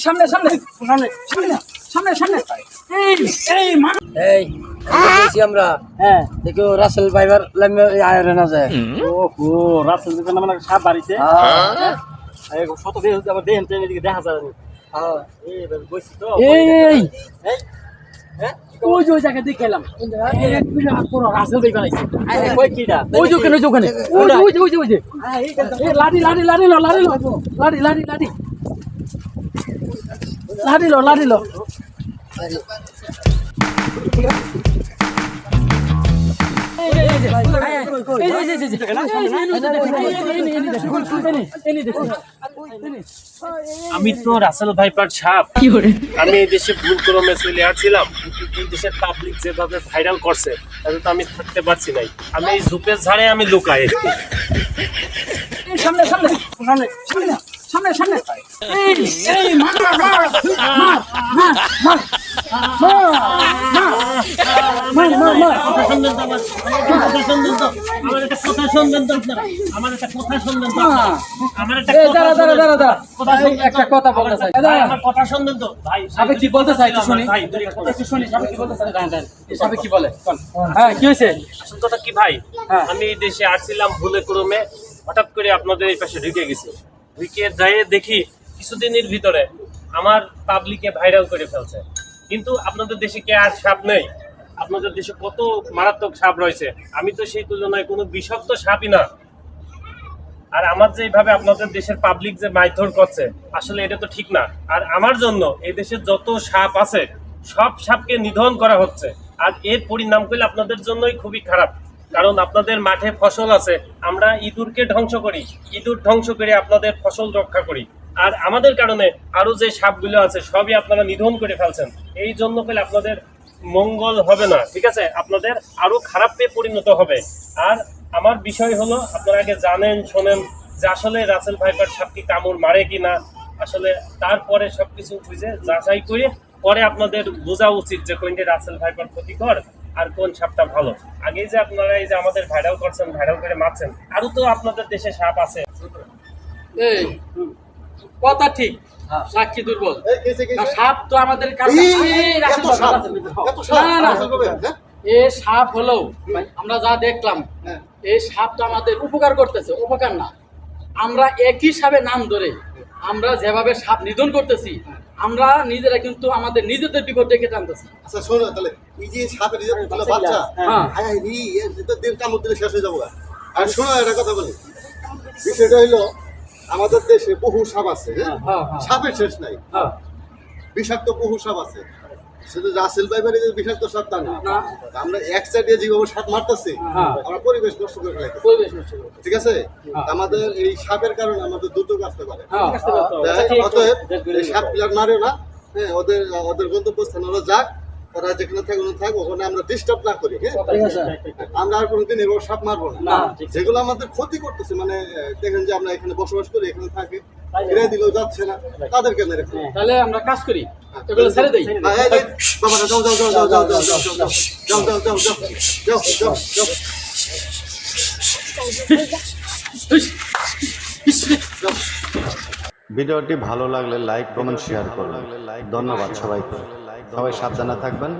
সামনে সামনে সামনে সামনে সামনে সামনে এই এই এই দেখেছি আমরা। হ্যাঁ দেখো রাসেল ভাইবার লামে আয়রে না যায়। ওহো রাসেল দোকানে মানে সাপ বাড়িছে। হ্যাঁ এই শত দিয়ে আবার দেন ট্রেনে দিকে দেখা যায়। হ্যাঁ এই বইছি তো এই এই হ্যাঁ ওই যে জায়গা দেখে এলাম এক বিরাট বড় রাসেল ভাই বানাইছে। কই কিডা ওই যে ওখানে ওই যে এই লাড়ি লাড়ি লাড়ি লো লাড়ি লো লাড়ি লাড়ি লাড়ি লাড়ি লো লাড়ি লো আমি তো রাসেল ভাইপার সাপ। আমি এই দেশে ভুল ক্রমে চলে আসছিলাম। এই দেশের পাবলিক যেভাবে ভাইরাল করছে তাতে তো আমি থাকতে পারছি নাই। আমি এই ঝুপের ঝাড়ে আমি লুকাই। সামনে সামনে সামনে সামনে সামনে সামনে এই এই মার মার মার মার মার মার মার কথা শুনবেন তো কথা শুনবেন তো আমার একটা কথা শুনবেন তো আপনারা আমার একটা কথা শুনবেন তো আমার একটা এই দাঁড়া দাঁড়া দাঁড়া দাঁড়া একটা কথা বলতে চাই আমার কথা শুনবেন তো ভাই সাবে কি বলতে চাই একটু শুনি ভাই একটু শুনি সাবে কি বলতে চাই সাবে কি বলে হ্যাঁ কি হয়েছে আসল কথা কি ভাই, হ্যাঁ। আমি এই দেশে আসছিলাম ভুলে ক্রমে, হঠাৎ করে আপনাদের এই পাশে ঢুকে গেছি। ঢুকে যাই দেখি কিছুদিনের ভিতরে আমার পাবলিকে ভাইরাল করে ফেলছে। কিন্তু আপনাদের দেশে কে আর সাপ নেই? আপনাদের দেশে কত মারাত্মক সাপ রয়েছে, আমি তো সেই তুলনায় কোনো বিষাক্ত সাপই না। আর আমার যে এইভাবে আপনাদের দেশের পাবলিক যে মারধর করছে, আসলে এটা তো ঠিক না। আর আমার জন্য এই দেশে যত সাপ আছে সব সাপকে নিধন করা হচ্ছে। আর এর পরিণাম করলে আপনাদের জন্যই খুবই খারাপ, কারণ আপনাদের মাঠে ফসল আছে, আমরা ইঁদুরকে ধ্বংস করি, ইঁদুর ধ্বংস করে আপনাদের ফসল রক্ষা করি। আর আমাদের কারণে আরো যে সাপগুলো আছে সবই আপনারা নিধন করে ফেলছেন। এই জন্য পেলে আপনাদের মঙ্গল হবে না, ঠিক আছে? আপনাদের আরো খারাপে পরিণত হবে। আর আমার বিষয় হলো, আপনারা আগে জানেন শোনেন যে আসলে রাসেল ভাইপার সাপ কি কামড় মারে কি না, আসলে তারপরে সবকিছু বুঝে যাচাই করে পরে আপনাদের বোঝা উচিত যে কোনটি রাসেল ভাইপার ক্ষতিকর আর কোন সাপটা ভালো। আগে যে আপনারা এই যে আমাদের ভাইরাল করছেন, ভাইরাল করে মারছেন, আরো তো আপনাদের দেশে সাপ আছে। এই কথা ঠিক সাক্ষী দুর্বল সাপ তো আমাদের কাছে এ সাপ হলো আমরা যা দেখলাম এই সাপ তো আমাদের উপকার করতেছে, উপকার না। আমরা একই সাপে নাম ধরে আমরা যেভাবে সাপ নিধন করতেছি, আমরা নিজেরা কিন্তু আমাদের নিজেদের বিপদ ডেকে টানতেছি। আচ্ছা শোনো, তাহলে এই যে সাপের যে বাচ্চা দিন কামড় দিলে শেষ হয়ে যাবো। আর শোনো একটা কথা বলি, বিষয়টা হইলো আমাদের দেশে বহু সাপ আছে, হ্যাঁ সাপের শেষ নাই, বিষাক্ত বহু সাপ আছে। শুধু রাসেল ভাইপার বিষাক্ত সাপ তা না, আমরা এক সাইডে যেভাবে সাপ মারতেছি আমরা পরিবেশ নষ্ট করে ফেলাই, ঠিক আছে? আমাদের এই সাপের কারণে আমাদের দুর্যোগ আসতে পারে। অতএব এই সাপ প্লেয়ার মারে না, হ্যাঁ ওদের ওদের গন্তব্যস্থানে ওরা যাক, ওরা যেখানে থাকে থাক, ওখানে আমরা ডিস্টার্ব না করি। হ্যাঁ আমরা আর কোনোদিন এরকম সাপ মারবো না। যেগুলো আমাদের ক্ষতি করতেছে, মানে দেখেন যে আমরা এখানে বসবাস করি, এখানে থাকি, ফিরে দিলেও যাচ্ছে না, তাদেরকে মেরে ফেলি। তাহলে আমরা কাজ করি, এগুলো ছেড়ে দেই। বাবারা যাও যাও যাও যাও যাও যাও যাও যাও যাও যাও যাও যাও যাও। ভিডিওটি ভালো লাগলে লাইক কমেন্ট শেয়ার করুন। ধন্যবাদ সবাইকে। সবাই সাবধানে থাকবেন।